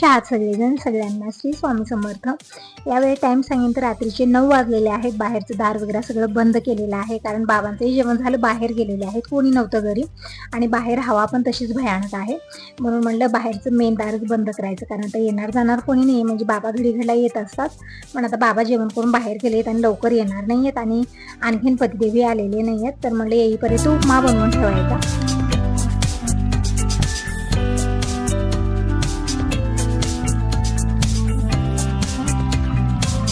कसे आहात सगळेजण? सगळ्यांना श्री स्वामी समर्थ. यावेळी टाईम सांगेन तर रात्रीचे 9 वाजलेले आहेत. बाहेरचं दार वगैरे सगळं बंद केलेलं आहे, कारण बाबांचंही जेवण झालं, बाहेर गेलेले आहेत, कोणी नव्हतं घरी आणि बाहेर हवा पण तशीच भयानक आहे. म्हणून म्हणलं बाहेरचं मेन दारच बंद करायचं, कारण आता येणार जाणार कोणी नाही, म्हणजे बाबा घडी घडला येत असतात. पण आता बाबा जेवण करून बाहेर गेले आहेत आणि लवकर येणार नाही आहेत आणि आणखीन पतिदेवी आलेले नाही आहेत. तर म्हणलं येईपर्यंत उपमा बनवून ठेवायचा.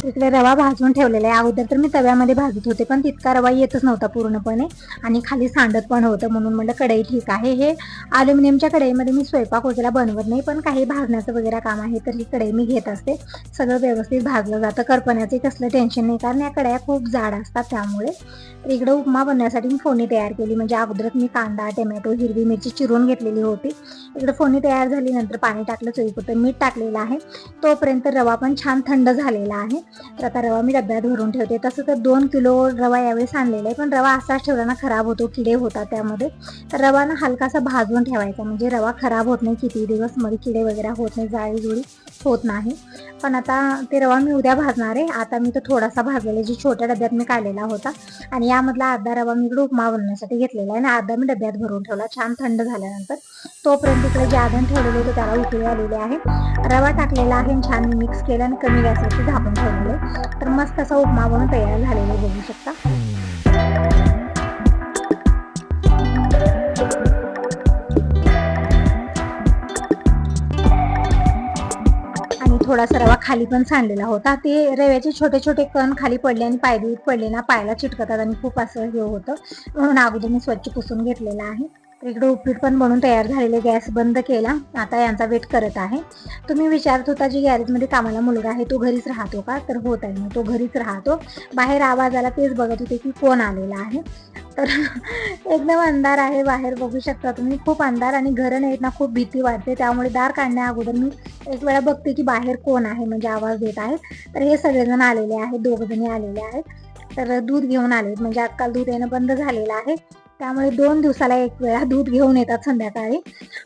इकडे रवा भाजून ठेवलेला आहे. अगोदर तर मी तव्यामध्ये भाजत होते, पण तितका रवा येतच नव्हता पूर्णपणे आणि खाली सांडत पण होतं. म्हणून म्हणलं कढई ठीक आहे. हे अल्युमिनियमच्या कढईमध्ये मी स्वयंपाक वगैरे बनवत नाही, पण काही भाजण्याचं वगैरे काम आहे तर ही कढई मी घेत असते. सगळं व्यवस्थित भाजलं जातं, करपण्याचं कसलं टेन्शन नाही, कारण या कढया खूप जाड असतात. त्यामुळे इकडं उपमा बनवण्यासाठी मी फोडणी तयार केली. म्हणजे अगोदरच मी कांदा, टोमॅटो, हिरवी मिरची चिरून घेतलेली होती. इकडं फोडणी तयार झाली, नंतर पाणी टाकलं, चवीपुरतं मीठ टाकलेलं आहे. तोपर्यंत रवा पण छान थंड झालेला आहे. तर आता रवा मी डब्यात भरून ठेवते. तसं तर 2 किलो रवा यावेळेस आणलेला आहे, पण रवा असाच ठेवला ना खराब होतो, किडे होतात त्यामध्ये. तर रवा ना हलकासा भाजून ठेवायचा, म्हणजे रवा खराब होत नाही, किती दिवस मध्ये किडे वगैरे होत नाही, जाळीजुळी होत नाही. पण आता ते रवा मी उद्या भाजणार आहे. आता मी तो थोडासा भाजलेला, जी छोट्या डब्यात मी काढलेला होता, आणि यामधला अर्धा रवा मी इकडे उपमा बनवण्यासाठी घेतलेला आहे आणि अर्धा मी डब्यात भरून ठेवला. छान थंड झाल्यानंतर तोपर्यंत इकडे जे आधण ठेवलेलं होतं त्याला उकळी आलेली आहे. रवा टाकलेला आहे, छान मी मिक्स केलं आणि कमी गॅसवरती झाकून ठेवलेलं आहे. तर मस्त असा उपमा बनवून तयार झालेला बघू शकता. आणि थोडासा रवा खाली पण सांडलेला होता. ते रव्याचे छोटे छोटे कण खाली पडले आणि पायदूत पडले ना, पायाला चिटकतात आणि खूप असं हे होतं. म्हणून अगोदर मी स्वच्छ पुसून घेतलेला आहे. इकडे उपीट पण बनवून तयार झालेले. गॅस बंद केला, आता यांचा वेट करत आहे. तुम्ही विचारत होता जी गॅरेजमध्ये कामाला मुलगा आहे तो घरीच राहतो का? तर होत आहे ना, तो घरीच राहतो. बाहेर आवाज आला, तेच बघत होते की कोण आलेला आहे. तर एकदम अंधार आहे बाहेर, बघू शकता तुम्ही, खूप अंधार आणि घरं नाहीत ना, खूप भीती वाटते. त्यामुळे दार काढण्या अगोदर मी एक वेळा बघते की बाहेर कोण आहे, म्हणजे आवाज देत आहेत. तर हे सगळेजण आलेले आहेत, 2 जणी आलेले आहेत. तर दूध घेऊन आलेत, म्हणजे आजकाल दूध येणं बंद झालेलं आहे, त्यामुळे 2 दिवसाला एक वेळा दूध घेऊन येतात संध्याकाळी.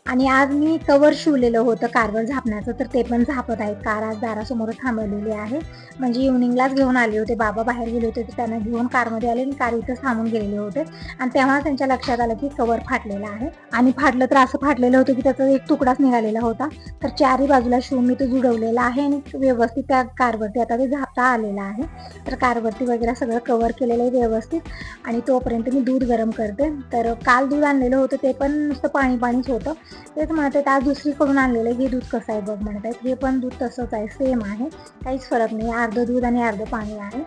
आणि आज मी कवर शिवलेलं होतं कारवर झापण्याचं, तर ते पण झापत आहेत. कार आज दारासमोर थांबवलेली आहे, म्हणजे इव्हनिंगलाच घेऊन आले होते. बाबा बाहेर गेले होते, तर त्यांना घेऊन कारमध्ये आले आणि कार इथंच थांबून गेलेले होते. आणि तेव्हा त्यांच्या लक्षात आलं की कवर फाटलेला आहे. आणि फाटलं तर असं फाटलेलं होतं की त्याचा एक तुकडाच निघालेला होता. तर चारही बाजूला शिवून मी तो जुडवलेला आहे आणि व्यवस्थित त्या कारवरती आता ते झापता आलेलं आहे. तर कारवरती वगैरे सगळं कवर केलेलं आहे व्यवस्थित. आणि तोपर्यंत मी दूध गरम करते. तर काल दूध आणलेलं होतं ते पण नुसतं पाणी पाणीच होतं. तेच म्हणत आहेत आज दुसरीकडून आणलेलं आहे, हे दूध कसं आहे बघ म्हणत आहेत. हे पण दूध तसंच आहे, सेम आहे, काहीच फरक नाही. अर्धं दूध आणि अर्धं पाणी आहे.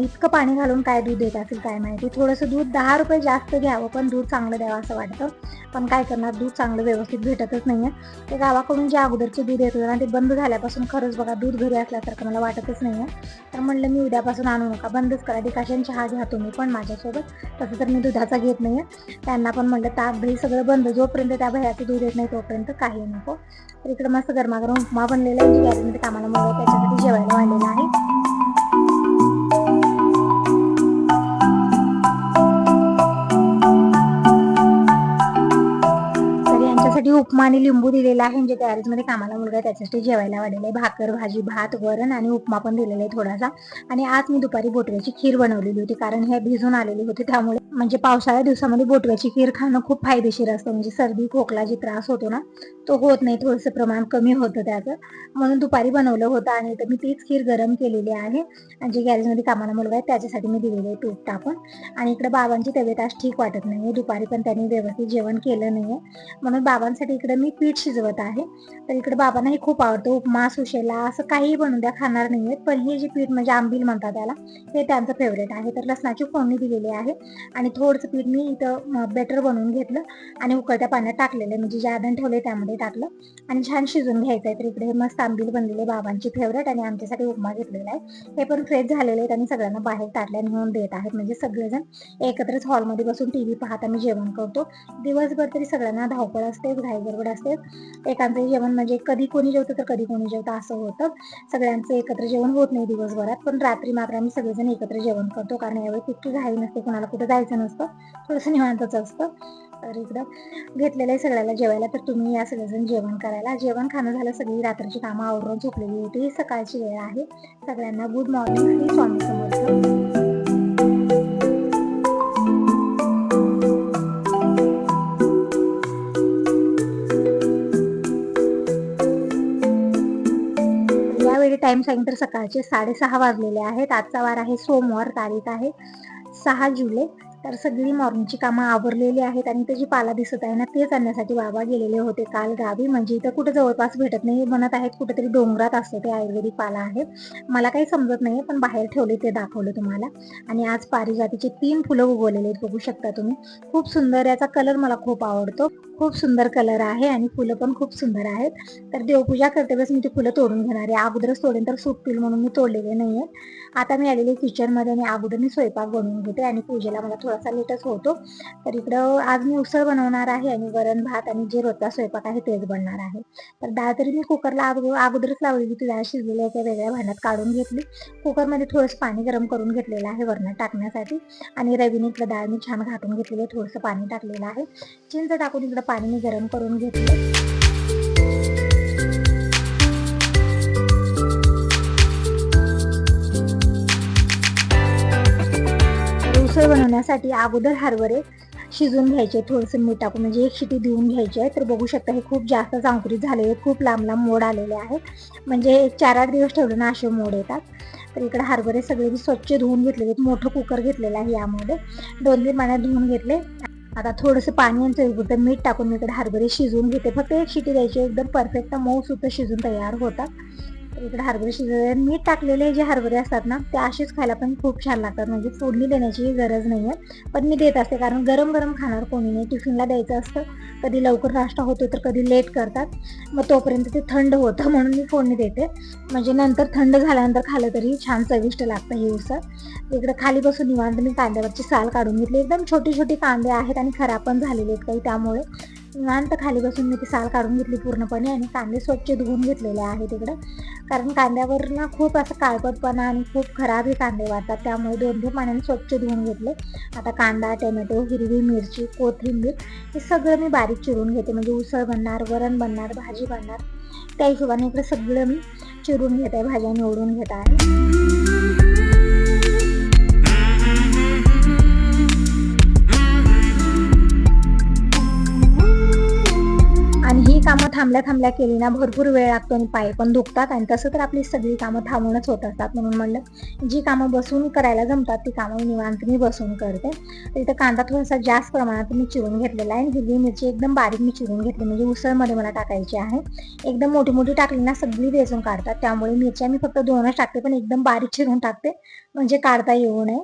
इतकं पाणी घालून काय दूध देत असेल काय माहिती. थोडंसं दूध 10 रुपये जास्त घ्यावं, पण दूध चांगलं द्यावं असं वाटतं. पण काय करणार, दूध चांगलं व्यवस्थित भेटतच नाही आहे. ते गावाकडून जे अगोदरचे दूध येत होतं ना, ते बंद झाल्यापासून खरंच बघा दूध घरी असल्यासारखं मला वाटतच नाही आहे. तर म्हणलं मी उद्यापासून आणू नका, बंदच करा. डिकाशन चहा घ्या तुम्ही पण माझ्यासोबत. तसं तर मी दुधाचा घेत नाही आहे. त्यांना पण म्हणलं ताक दही सगळं बंद, जोपर्यंत त्या भयाचं दूध येत नाही तोपर्यंत काही नको. तर इकडं मस्त गरमागरम उपमा बनलेला आहे, जी गॅरेजमध्ये कामाला मुलं त्याच्यासाठी जेवायला वाढलेलं आहे. उपमा आणि लिंबू दिलेला आहे, म्हणजे गॅरेजमध्ये कामाला मुलगा आहे त्याच्यासाठी जेवायला वाढलेलं आहे. भाकर, भाजी, भात, वरण आणि उपमा पण दिलेला आहे थोडासा. आणि आज मी दुपारी बोटव्याची खीर बनवलेली होती, कारण हे भिजून आलेली होती. त्यामुळे म्हणजे पावसाळ्या दिवसामध्ये बोटव्याची खीर खाणं खूप फायदेशीर असतं. म्हणजे सर्दी खोकला जी त्रास होतो ना, तो होत नाही, थोडंसं प्रमाण कमी होतं त्याचं. म्हणून दुपारी बनवलं होतं आणि तर मी तीच खीर गरम केलेली आहे. आणि जे गॅरेजमध्ये कामाला मुलगा आहे त्याच्यासाठी मी दिलेली आहे तूप टाकून. आणि इकडे बाबांची तब्येत आज ठीक वाटत नाही, दुपारी पण त्यांनी व्यवस्थित जेवण केलं नाही आहे. म्हणून बाबांसाठी इकडे मी पीठ शिजवत आहे. तर इकडे बाबांना हे खूप आवडतं, उपमा सुशेला असं काही बनवून द्या खाणार नाहीये, पण हे जे पीठ म्हणजे आंबील म्हणतात त्याला, हे त्यांचं फेवरेट आहे. तर लसणाची फोडणी दिलेली आहे आणि थोडंसं पीठ मी इथं बेटर बनवून घेतलं आणि उकळत्या पाण्यात टाकलेलं, म्हणजे जे आधण ठेवले त्यामध्ये टाकलं आणि छान शिजून घ्यायचं आहे. तर इकडे हे मस्त आंबील बनलेले, बाबांची फेवरेट, आणि आमच्यासाठी उपमा घेतलेला आहे. हे पण फ्रेश झालेले आहेत आणि सगळ्यांना बाहेर ताटल्या नेऊन देत आहेत. म्हणजे सगळेजण एकत्रच हॉलमध्ये बसून टीव्ही पाहत आम्ही जेवण करतो. दिवसभर तरी सगळ्यांना धावपळ असते, घाई गडबड असते. एकांचं जेवण म्हणजे कधी कोणी जेवतं तर कधी कोणी जेवतं असं होतं. सगळ्यांचं एकत्र जेवण होत नाही दिवसभरात, पण रात्री मात्र आम्ही सगळेजण एकत्र जेवण करतो, कारण यावेळी तितकी घाई नसते, कोणाला कुठे जायचं नसतं, थोडंसं निवांतच असतं. तर इकडं घेतलेलं आहे सगळ्याला जेवायला. तर तुम्ही या सगळेजण जेवण करायला. जेवण खाणं झालं, सगळी रात्रीची कामं आवरून झोपलेली होती. ही सकाळची वेळ आहे. सगळ्यांना गुड मॉर्निंग. श्री स्वामी समर्थ. यावेळी टाइम सांगितलं तर सकाळचे 6:30 वाजलेले आहेत. आजचा वार आहे सोमवार, तारीख आहे 6 जुलै. तर सगळी मॉर्निंगची कामं आवरलेली आहेत आणि ते जी पाला दिसत आहे ना, तेच आणण्यासाठी बाबा गेलेले होते काल गावी. म्हणजे इथं कुठे जवळपास भेटत नाही, म्हणत आहेत कुठेतरी डोंगरात असतं ते आयुर्वेदिक पाला आहे. मला काही समजत नाही, पण बाहेर ठेवले ते दाखवलं तुम्हाला. आणि आज पारिजातीचे 3 फुलं उगवलेले आहेत, बघू शकता तुम्ही. खूप सुंदर, याचा कलर मला खूप आवडतो. खूप सुंदर कलर आहे आणि फुलं पण खूप सुंदर आहेत. तर देवपूजा करते वेळेस मी ती फुलं तोडून घेणार आहे. अगोदरच तोडेन तर सुटतील म्हणून मी तोडलेले नाहीये. आता मी आलेले किचनमध्ये आणि अगोदर मी स्वयंपाक बनवून घेते आणि पूजेला मला थोडासा लेटच होतो. तर इकडं आज मी उसळ बनवणार आहे आणि वरण भात आणि जे रोजचा स्वयंपाक आहे तेच बनणार आहे. तर डाळ तरी मी कुकरला अगोदरच लावलेली, ती डाळ शिजलेली आहे, त्या वेगळ्या भांड्यात काढून घेतली. कुकरमध्ये थोडंसं पाणी गरम करून घेतलेलं आहे वरणात टाकण्यासाठी. आणि रवीने इकडं डाळ मी छान घाटून घेतलेली आहे, थोडंसं पाणी टाकलेलं आहे. चिंच टाकून इकडं पाणी मी गरम करून घेतलं. उसळ बनवण्यासाठी अगोदर हरभरे शिजून घ्यायचे, थोडंसं मीठ टाकून, म्हणजे एक शिटी देऊन घ्यायची आहे. तर बघू शकता हे खूप जास्त अंकुरित झालेले आहेत, खूप लांब लांब मोड आलेले आहेत. म्हणजे एक 4-8 दिवस ठेवले ना असे मोड येतात. तर इकडे हरभरे सगळे मी स्वच्छ धुवून घेतलेले आहेत. मोठं कुकर घेतलेलं आहे, यामध्ये 2-3 पाण्यात धुवून घेतले. आता थोडंसं पाणी आणि चवीपुरतं मीठ टाकून मी इकडे हरभरे शिजवून घेते. फक्त एक शिटी द्यायची, एकदम परफेक्ट मऊ सुद्धा शिजून तयार होतात. तर इकडे हरभरे शिजवले, मीठ टाकलेले जे हरभरे असतात ना ते असेच खायला पण खूप छान लागतात, म्हणजे फोडणी देण्याची गरज नाहीये. पण मी देत असते, कारण गरम गरम खाणार कोणी नाही, टिफिनला द्यायचं असतं. कधी लवकर नाश्ता होतो तर कधी लेट करतात, मग तोपर्यंत ते थंड होतं, म्हणून मी फोडणी देते. म्हणजे नंतर थंड झाल्यानंतर खाल्लं तरी छान चविष्ट लागतं हे उसळ. इकडे खाली बसून निवांत मी कांद्यावरची साल काढून घेतली. एकदम छोटी छोटी कांदे आहेत आणि खराब पण झालेले आहेत काही, त्यामुळे निवांत खाली बसून मी ती साल काढून घेतली पूर्णपणे. आणि कांदे स्वच्छ धुवून घेतलेले आहेत इकडं, कारण कांद्यावर ना खूप असं काळपटपणा आणि खूप खराब हे कांदे वाटतात, त्यामुळे 2-3 पाण्याने स्वच्छ धुवून घेतले. आता कांदा, टोमॅटो, हिरवी मिरची, कोथिंबीर हे सगळं मी बारीक चिरून घेते. म्हणजे उसळ बनणार, वरण बनणार, भाजी बनणार, त्या हिशोबाने इकडे सगळं मी चिरून घेत आहे, भाज्या निवडून घेत आहे. आणि ही कामं थांबल्या थांबल्या केली ना भरपूर वेळ लागतो आणि पाय पण दुखतात. आणि तसं तर आपली सगळी कामं थांबूनच होत असतात, म्हणून म्हणलं जी कामं बसून करायला जमतात ती कामं निवांत मी बसून करते. तर इथं कांदा थोडासा जास्त प्रमाणात मी चिरून घेतलेला आहे आणि हिरवी मिरची एकदम बारीक मी चिरून घेतली, म्हणजे उसळमध्ये मला टाकायची आहे. एकदम मोठी मोठी टाकली ना सगळी वेचून काढतात, त्यामुळे मिरच्या मी फक्त 2च टाकते, पण एकदम बारीक चिरून टाकते म्हणजे काढता येऊ नये.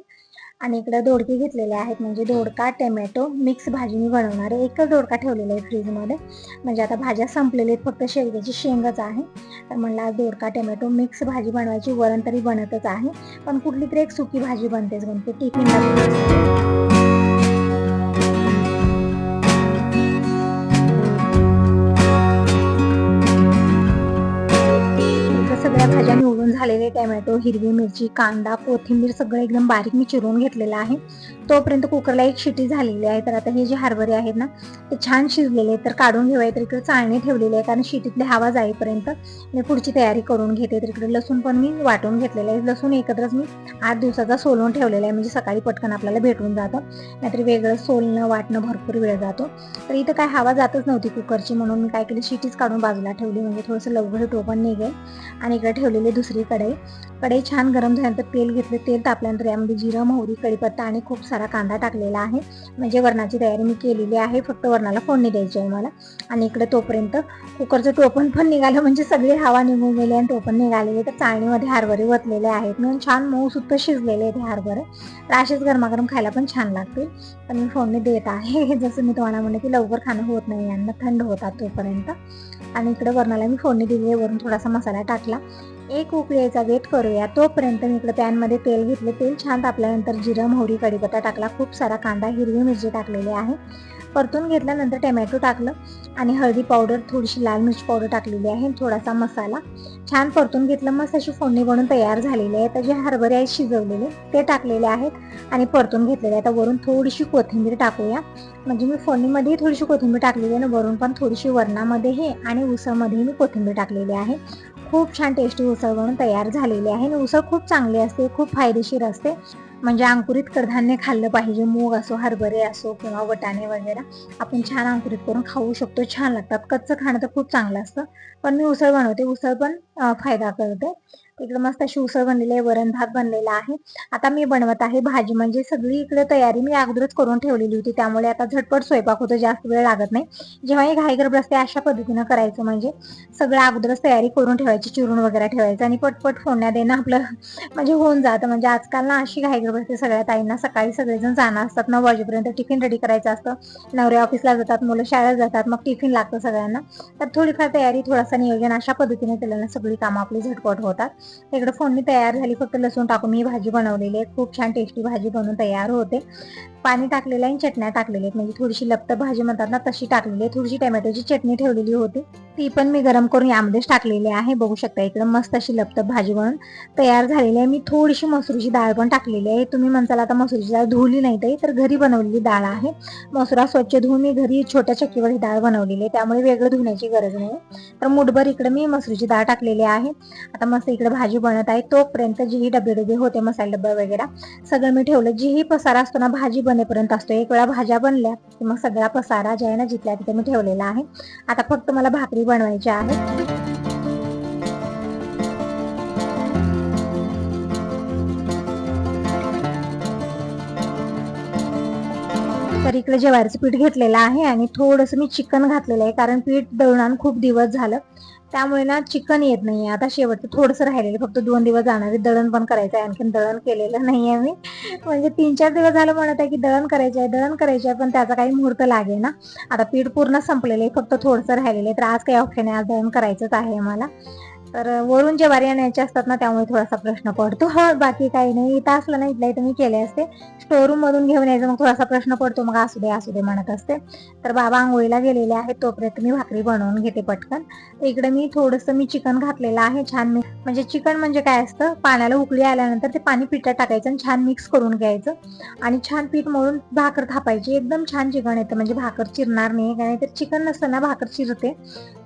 आणि इकडे दोडके घेतलेले आहेत, म्हणजे दोडका टोमॅटो मिक्स भाजी मी बनवणार आहे. एकच दोडका ठेवलेला आहे फ्रीजमध्ये, म्हणजे आता भाज्या संपलेल्या आहेत, फक्त शेवग्याची शेंगच आहे. तर म्हणलं आज दोडका टोमॅटो मिक्स भाजी बनवायची. वरण तरी बनतच आहे, पण कुठली तरी एक सुकी भाजी बनते टिफिनला. सगळ्या भाज्या निवडून झालेले, टोमॅटो, हिरवी मिरची, कांदा, कोथिंबीर सगळं एकदम बारीक मी चिरून घेतलेलं आहे. तोपर्यंत कुकरला एक शिटी झालेली आहे. तर आता हे जे हरभरे आहेत ना ते छान शिजलेले आहेत, तर काढून घेऊया. तर इकडे चाळणी ठेवलेली आहे, कारण शिटीतली हवा जाईपर्यंत मी पुढची तयारी करून घेते. तर इकडे लसूण पण मी वाटून घेतलेलं आहे. लसूण एकत्रच मी 8 दिवसाचा सोलून ठेवलेला आहे, म्हणजे सकाळी पटकन आपल्याला भेटून जातं, नाहीतरी वेगळं सोलणं वाटणं भरपूर वेळ जातो. तर इथं काय हवा जातच नव्हती कुकरची, म्हणून मी काय केली, शिटीच काढून बाजूला ठेवली, म्हणजे थोडंसं लवकर टोपण निघेल. आणि इकडे ठेवलेली दुसरी कढई छान गरम झाल्यानंतर तेल घेतलं. तेल तापल्यानंतर यामध्ये जिरं, मोहरी, कढीपत्ता आणि खूप सारा कांदा टाकलेला आहे. म्हणजे वरणाची तयारी मी केलेली आहे, फक्त वरणाला फोडणी द्यायची आहे मला. आणि इकडे तोपर्यंत कुकरचं टोपण पण निघालं, म्हणजे सगळी हवा निघून गेली आणि टोपण निघालेले. तर चाळणीमध्ये हरभरे वतलेले आहेत, म्हणून छान मऊ सुद्धा शिजलेले आहेत हे हरभरे. तर असेच गरमागरम खायला पण छान लागतील. पण मी फोडणी देत आहे, जसं मी तुम्हाला म्हणले की लवकर खाणं होत नाही यांना, थंड होतात तोपर्यंत. आणि इकडे वरणाला मी फोडणी दिली आहे, वरून थोडासा मसाला टाकला. एक उकळी यायचा वेट करूया. तोपर्यंत मी इकडे पॅनमध्ये तेल घेतले. तेल छान तापल्यानंतर जिरं, मोहरी, कढीपत्ता टाकला. खूप सारा कांदा, हिरवी मिरची टाकलेली आहे. परतून घेतल्यानंतर टोमॅटो टाकलं आणि हळदी पावडर, थोडीशी लाल मिरची पावडर टाकलेली आहे, थोडासा मसाला छान परतून घेतलं. मस्त अशी फोडणी बनवून तयार झालेली आहे. तर जे हरभरे आहेत शिजवलेले ते टाकलेले आहेत आणि परतून घेतलेले आहे. आता वरून थोडीशी कोथिंबीर टाकूया. म्हणजे मी फोडणीमध्ये थोडीशी कोथिंबीर टाकलेली आहे आणि वरून पण थोडीशी वरणामध्ये आणि उसळमध्ये मी कोथिंबीर टाकलेली आहे. खूप छान टेस्टी उसळ बनून तयार झालेली आहे आणि उसळ खूप चांगली असते, खूप फायदेशीर असते. म्हणजे अंकुरित कडधान्य खाल्लं पाहिजे. मूग असो, हरभरे असो किंवा वटाणे वगैरे आपण छान अंकुरित करून खाऊ शकतो. छान लागतात. कच्चं खाणं तर खूप चांगलं असतं, पण मी उसळ बनवते. उसळ पण फायदा करते. इकडे मस्त अशी उसळ बनलेली आहे, वरण भात बनलेला आहे. आता मी बनवत आहे भाजी. म्हणजे सगळी इकडे तयारी मी अगोदरच करून ठेवलेली होती, त्यामुळे आता झटपट स्वयंपाक होतो, जास्त वेळ लागत नाही. जेव्हा घाई गडबड असते अशा पद्धतीनं करायचं. म्हणजे सगळं अगोदरच तयारी करून ठेवायची, चिरून वगैरे ठेवायचं आणि पटपट फोडण्या देणं आपलं म्हणजे होऊन जातं. म्हणजे आजकाल ना अशी घाई गडबड असते सगळ्या ताईंना. सकाळी सगळेजण जाणार असतात, 9 वाजेपर्यंत टिफिन रेडी करायचं असतं. नवरे ऑफिसला जातात, मुलं शाळेत जातात, मग टिफिन लागतं सगळ्यांना. तर थोडीफार तयारी, थोडासा नियोजन अशा पद्धतीने केल्यानं सगळी कामं आपली झटपट होतात. इकडे फोडणी तयार झाली, फक्त लसूण टाकून मी भाजी बनवलेली आहे. खूप छान टेस्टी भाजी बनवून तयार होते. पाणी टाकलेलं आहे आणि चटण्या टाकलेल्या आहेत. म्हणजे थोडीशी लपत भाजी म्हणतात ना तशी टाकलेली आहे. थोडीशी टोमॅटोची चटणी ठेवलेली होती, ती पण मी गरम करून यामध्येच टाकलेली आहे. बघू शकता इकडे मस्त अशी लपत भाजी बनवून तयार झालेली आहे. मी थोडीशी मसुरीची डाळ पण टाकलेली आहे. तुम्ही म्हणताल आता मसुरीची डाळ धुवली नाही ताई, तर घरी बनवलेली डाळ आहे. मसुरा स्वच्छ धुवून मी घरी छोट्या चक्कीवर ही डाळ बनवलेली आहे, त्यामुळे वेगळं धुण्याची गरज नाही. तर मुठभर इकडे मी मसुरीची डाळ टाकलेली आहे. आता मस्त इकडे भाजी बनत आहे. तोपर्यंत जेही डबे होते, मसाले डबे वगैरे सगळं मी ठेवलं. जेही पसारा असतो ना भाजी बनेपर्यंत असतो. एक वेळा भाज्या बनल्या की मग सगळा पसारा जे आहे ना जिथल्या तिथे मी ठेवलेला आहे. आता फक्त मला भाकरी बनवायची आहे. तर इकडे ज्वारीचं पीठ घेतलेलं आहे आणि थोडंसं मी चिकन घातलेलं आहे, कारण पीठ दळून खूप दिवस झालं, त्यामुळे ना चिकन येत नाहीये. आता शेवटचं थोडंसं राहिलेलं, फक्त 2 दिवस जाणार आहे. दळण पण करायचं आहे, आणखीन दळण केलेलं नाहीये मी. म्हणजे 3-4 दिवस झालं म्हणत आहे की दळण करायचं आहे, दळण करायचं आहे, पण त्याचा काही मुहूर्त लागे ना. आता पीठ पूर्ण संपलेलं आहे, फक्त थोडंसं राहिलेलं आहे. तर आज काही ऑप्शन आहे, आज दळण करायचंच आहे मला. तर वरून ज्वारी आणायचे असतात ना, त्यामुळे थोडासा प्रश्न पडतो. बाकी काही नाही. इथं असलं ना इथल्या इथं मी केले असते. स्टोरूम मधून घेऊन यायचं, मग थोडासा प्रश्न पडतो. मग असू दे म्हणत असते. तर बाबा आंघोळीला गेलेले आहेत, तोपर्यंत मी भाकरी बनवून घेते पटकन. तर इकडे मी थोडंसं मी चिकन घातलेलं आहे छान. म्हणजे चिकन म्हणजे काय असतं, पाण्याला उकळी आल्यानंतर ते पाणी पिठात टाकायचं आणि छान मिक्स करून घ्यायचं आणि छान पीठ मळून भाकर थापायची. एकदम छान चिकन येतं, म्हणजे भाकर चिरणार नाही. कारण तर चिकन नसतं ना भाकर चिरते.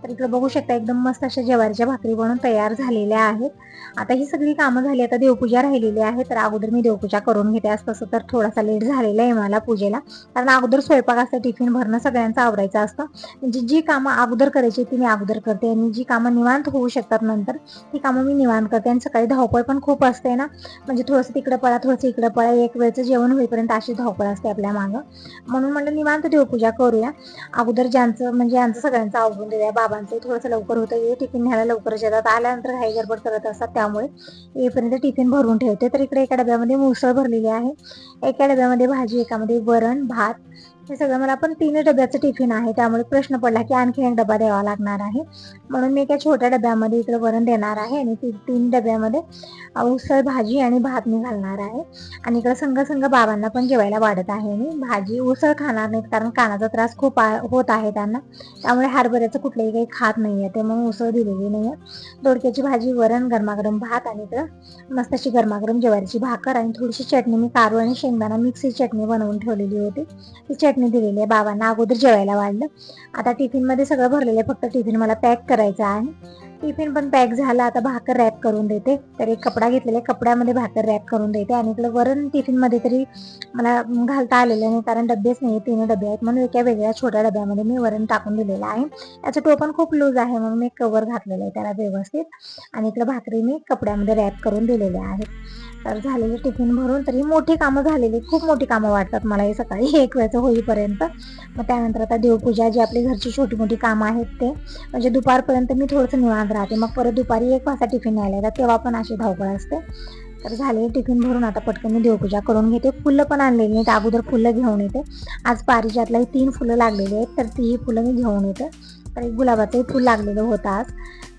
तर इकडे बघू शकता एकदम मस्त अशा ज्वारीच्या भाकरी बनवून तयार झालेल्या आहेत. आता ही सगळी कामं झाली, आता देवपूजा राहिलेली आहे. तर अगोदर मी देवपूजा करून घेते. आज तसं तर थोडासा लेट झालेला आहे मला पूजेला, कारण अगोदर स्वयंपाक असतं, टिफिन भरणं सगळ्यांचं आवरायचं असतं. म्हणजे जी कामं अगोदर करायची ती मी अगोदर करते आणि जी कामं निवांत होऊ शकतात नंतर ती कामं मी निवांत करते. आणि सकाळी धावपळ पण खूप असते ना, म्हणजे थोडंसं तिकडे पळा, थोडंसं इकडे पळा, एक वेळचं जेवण होईपर्यंत अशी धावपळ असते आपल्या मागं. म्हणून म्हणलं निवांत देवपूजा करूया अगोदर. ज्यांचं म्हणजे यांचं सगळ्यांचं आवरून देऊया. बाबांचं थोडंसं लवकर होतं, हे टिफिन न्यायला लवकरच येतात, आल्यानंतर घाई गडबड करत असतात, त्यामुळे येईपर्यंत टिफिन भरून ठेवते. तर इकडे एका डब्यामध्ये उसळ भरलेली आहे, एका डब्यामध्ये भाजी, एकामध्ये वरण भात. हे सगळं मला पण 3 डब्याचं टिफिन आहे, त्यामुळे प्रश्न पडला की आणखी एक डबा द्यावा लागणार आहे. म्हणून मी एका छोट्या डब्यामध्ये इकडे वरण देणार आहे आणि 3 डब्यामध्ये उसळ भाजी आणि भात मी घालणार आहे. आणि इकडे संघ बाबांना पण जेवायला वाढत आहे मी. भाजी उसळ खाणार नाहीत, कारण कानाचा त्रास खूप होत आहे त्यांना, त्यामुळे हरभऱ्याचं कुठलंही काही खात नाहीये ते, मग उसळ दिलेली नाहीये. दोडक्याची भाजी, वरण, गरमागरम भात आणि इकडं मस्त अशी गरमागरम ज्वारीची भाकर आणि थोडीशी चटणी. मी कारव आणि शेंगदाणा मिक्सची चटणी बनवून ठेवलेली होती, ती चटणी दिलेली आहे. बाबांना अगोदर जेवायला वाढलं. आता टिफिनमध्ये सगळं भरलेलं आहे, फक्त टिफिन मला पॅक करायचं आहे. टिफिन पण पॅक झाला, आता भाकर रॅप करून देते. तर एक कपडा घेतलेला, कपड्यामध्ये भाकर रॅप करून देते. आणि इकडे वरण टिफिनमध्ये तरी मला घालता आलेलं नाही, कारण डबेच नाही, 3 डबे आहेत, म्हणून एका वेगळ्या छोट्या डब्यामध्ये मी वरण टाकून दिलेलं आहे. याचं टोपण खूप लूज आहे, म्हणून मी कवर घातलेलं आहे त्याला व्यवस्थित. आणि इकडे भाकरी मी कपड्यामध्ये रॅप करून दिलेल्या आहेत. तर झालेले टिफिन भरून, तरी मोठी कामं झालेली, खूप मोठी कामं वाटतात मला हे सकाळी 1 वेळचं होईपर्यंत. मग त्यानंतर आता देवपूजा, जी आपली घरची छोटी मोठी कामं आहेत ते, म्हणजे दुपारपर्यंत मी थोडंसं निवांत राहते. मग परत दुपारी 1 वाजता टिफिन न्यायला येतात, तेव्हा पण अशी धावपळ असते. तर झाले टिफिन भरून, आता पटकन मी देवपूजा करून घेते. फुलं पण आणलेली नाहीत, अगोदर फुलं घेऊन येते. आज पारिजातलाही 3 फुलं लागलेली आहेत, तर ती फुलं मी घेऊन येते. तर एक गुलाबाचंही फुल लागलेलं होतं आज,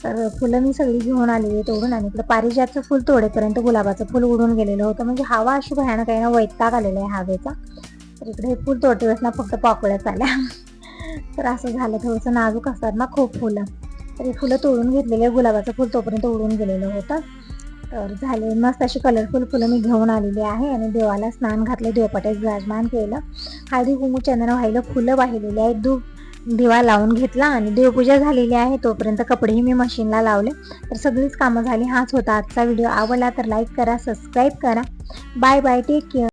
तर फुलं मी सगळी घेऊन आलेली आहे तोडून. आणि इकडे पारिजातचं फुल तोडेपर्यंत गुलाबाचं फुल उडून गेलेलं होतं. म्हणजे हवा अशी भयानक आहे ना, वैताग आलेला आहे हवेचा. तर इकडे हे फुल तोडते ना फक्त पाकळ्याच आल्या. तर असं झालं, थोडंसं नाजूक असतात ना खूप फुलं. तर हे फुलं तोडून घेतलेले, गुलाबाचं फुल तोपर्यंत उडून गेलेलं होतं. तर झाले मस्त अशी कलरफुल फुलं मी घेऊन आलेली आहे आणि देवाला स्नान घातलं, देवपाट्यात विराजमान केलं. हळदी कुंकू चंदन वाहिलं, फुलं वाहिलेली आहेत, दिवा लावून घेतला आणि देवपूजा झालेली आहे. तोपर्यंत कपडेही मी मशीनला लावले. तर सगळीच कामं झाली. हाच होता आजचा व्हिडिओ. आवडला तर लाईक करा, सबस्क्राईब करा. Bye bye, take care.